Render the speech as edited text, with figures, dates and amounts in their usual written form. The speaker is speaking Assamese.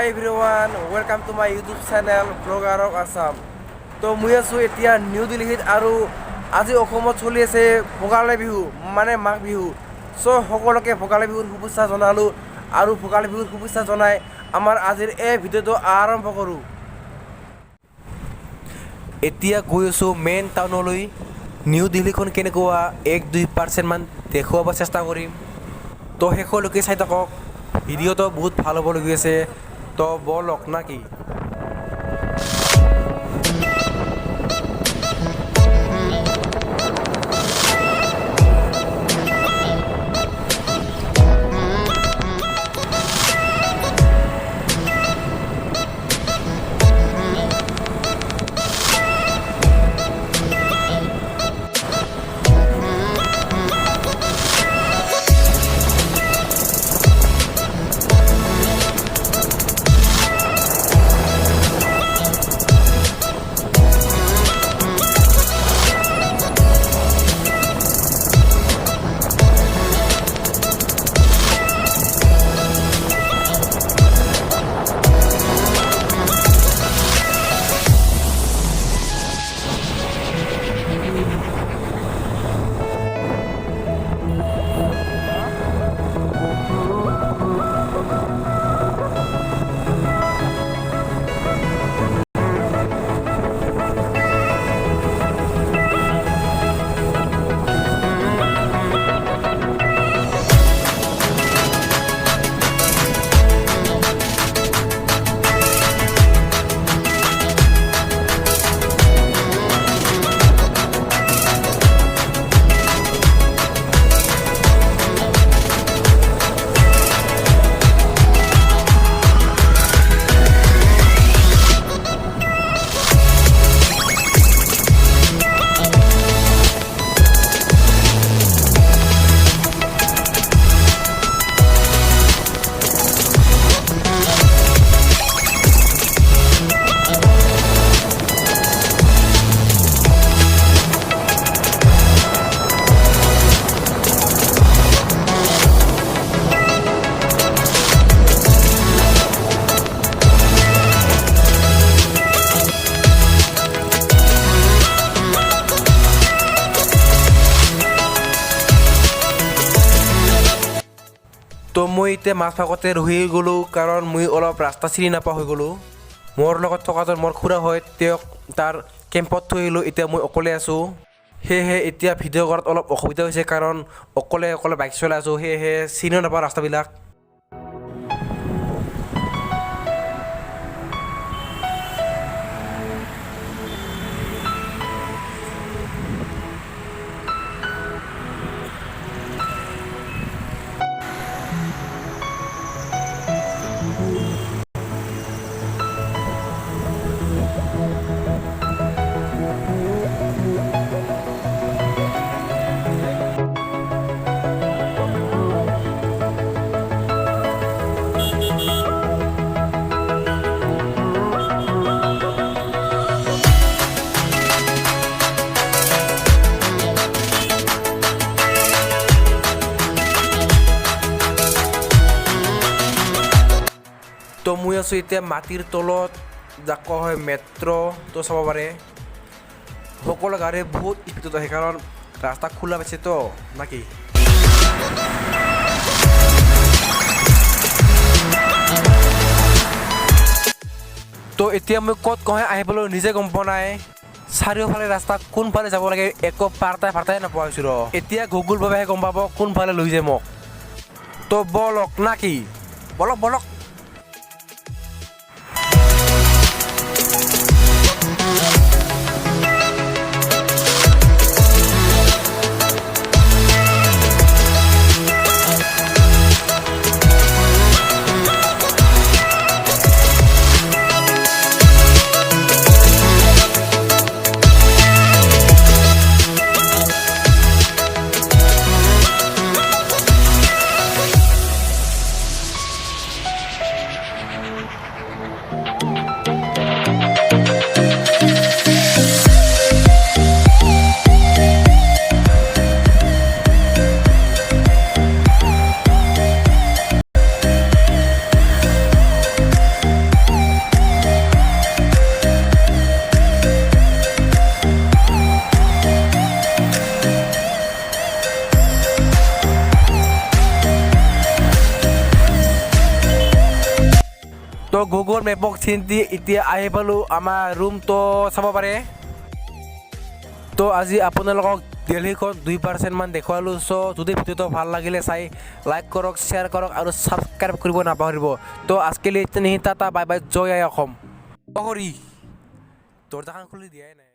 Hi everyone, welcome to my YouTube channel Gurgaon Assam. তো মই আছো এতিয়া নিউ দিল্লীত আৰু আজি অসমত চলি আছে ভোগালী বিহু মানে মাঘ বিহু। সো সকলোকে ভোগালী বিহুৰ শুভেচ্ছা জনালো আৰু ভোগালী বিহুৰ শুভেচ্ছা জনাই আমাৰ আজিৰ এই ভিডিঅ'টো আৰম্ভ কৰোঁ। এতিয়া গৈ আছো মেইন টাউনলৈ। নিউ দিল্লীখন কেনেকুৱা 1-2% মান দেখুৱাব চেষ্টা কৰিম। তো শেষলৈকে চাই থাকক, ভিডিঅ'টো বহুত ভাল হ'বলৈ গৈ আছে। তো বলক না কি। তো মই এতিয়া মাজভাগতে ৰহি গ'লোঁ, কাৰণ মই অলপ ৰাস্তা চিনি নাপা হৈ গ'লোঁ। মোৰ লগত থকাজন মোৰ খুৰা হয়, তেওঁক তাৰ কেম্পত থৈ আহিলোঁ। এতিয়া মই অকলে আছোঁ, সেয়েহে এতিয়া ভিডিঅ' কৰাত অলপ অসুবিধা হৈছে, কাৰণ অকলে বাইক চলাই আছোঁ, সেয়েহে চিনিও নাপাওঁ ৰাস্তাবিলাক। তো মই আছোঁ এতিয়া মাটিৰ তলত, যাক কোৱা হয় মেট্ৰ'। তো চাব পাৰে সকলো গাড়ী বহুত স্পীডত আহে, কাৰণ ৰাস্তা খোলা পাইছে তো নাকি। তো এতিয়া মই ক'ত কওঁ আহিবলৈ নিজে গম পোৱা নাই। চাৰিওফালে ৰাস্তা কোনফালে যাব লাগে একো পাৰ্টাই নোপোৱা হৈছোঁ ৰ। এতিয়া গুগল বাবেহে গম পাব কোনফালে লৈ যায় মোক। তো বলক না কি, বলক। তো গুগল মেপক চিন্তি এতিয়া আহি পালোঁ আমাৰ ৰুমটো চাব পাৰে। তো আজি আপোনালোকক দিল্লীখন 2% মান দেখুৱালোঁ। চ' যদি ভিডিঅ'টো ভাল লাগিলে চাই লাইক কৰক, শ্বেয়াৰ কৰক আৰু ছাবস্ক্ৰাইব কৰিব নাপাহৰিব। তো আজকে লিয়ে টাটা, বাই বাই, জয় আই অসম। হৰি দৰ্জাখন খুলি দিয়াই নাই।